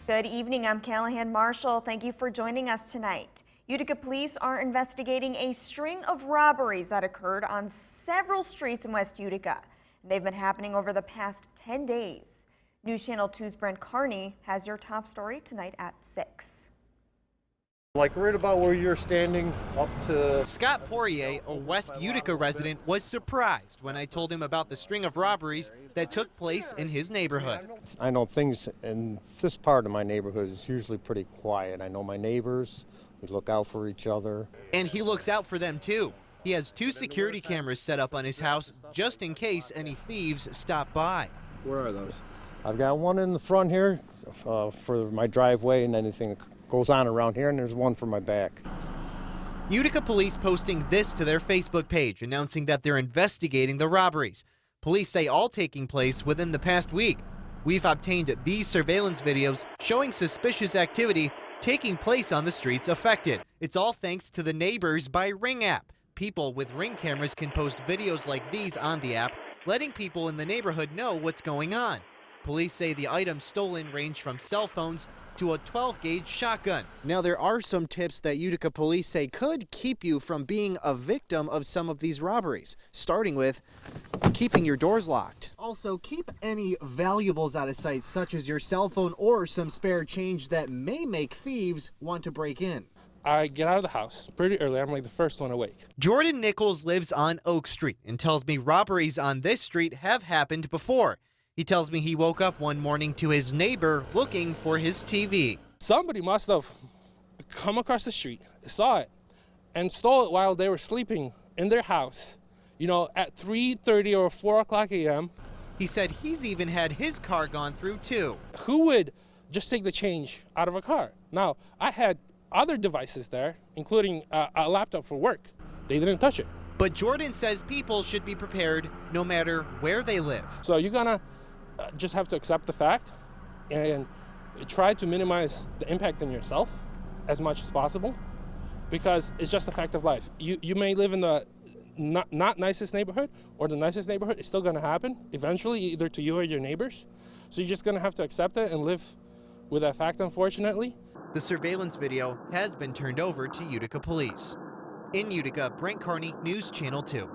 Good evening, I'm Callahan Marshall. Thank you for joining us tonight. Utica police are investigating a string of robberies that occurred on several streets in West Utica. They've been happening over the past 10 days. News Channel 2's Brent Carney has your top story tonight at 6. Like right about where you're standing up to... Scott Poirier, a West Utica resident, was surprised when I told him about the string of robberies that took place in his neighborhood. I know things in this part of my neighborhood is usually pretty quiet. I know my neighbors, we look out for each other. And he looks out for them too. He has 2 security cameras set up on his house just in case any thieves stop by. Where are those? I've got one in the front here for my driveway and anything that goes on around here, and there's one for my back. Utica police posting this to their Facebook page, announcing that they're investigating the robberies. Police say all taking place within the past week. We've obtained these surveillance videos showing suspicious activity taking place on the streets affected. It's all thanks to the Neighbors by Ring app. People with Ring cameras can post videos like these on the app, letting people in the neighborhood know what's going on. Police say the items stolen range from cell phones to a 12-gauge shotgun. Now, there are some tips that Utica police say could keep you from being a victim of some of these robberies, starting with keeping your doors locked. Also, keep any valuables out of sight, such as your cell phone or some spare change that may make thieves want to break in. I get out of the house pretty early. I'm like the first one awake. Jordan Nichols lives on Oak Street and tells me robberies on this street have happened before. He tells me he woke up one morning to his neighbor looking for his TV. Somebody must have come across the street, saw it, and stole it while they were sleeping in their house, at 3:30 or 4 o'clock a.m. He said he's even had his car gone through too. Who would just take the change out of a car? Now, I had other devices there, including a laptop for work. They didn't touch it. But Jordan says people should be prepared no matter where they live. So you're gonna just have to accept the fact and try to minimize the impact on yourself as much as possible, because it's just a fact of life. You may live in the not nicest neighborhood or the nicest neighborhood. It's still gonna happen eventually, either to you or your neighbors. So you're just gonna have to accept it and live with that fact, unfortunately. The surveillance video has been turned over to Utica police. In Utica, Brent Carney, News Channel 2.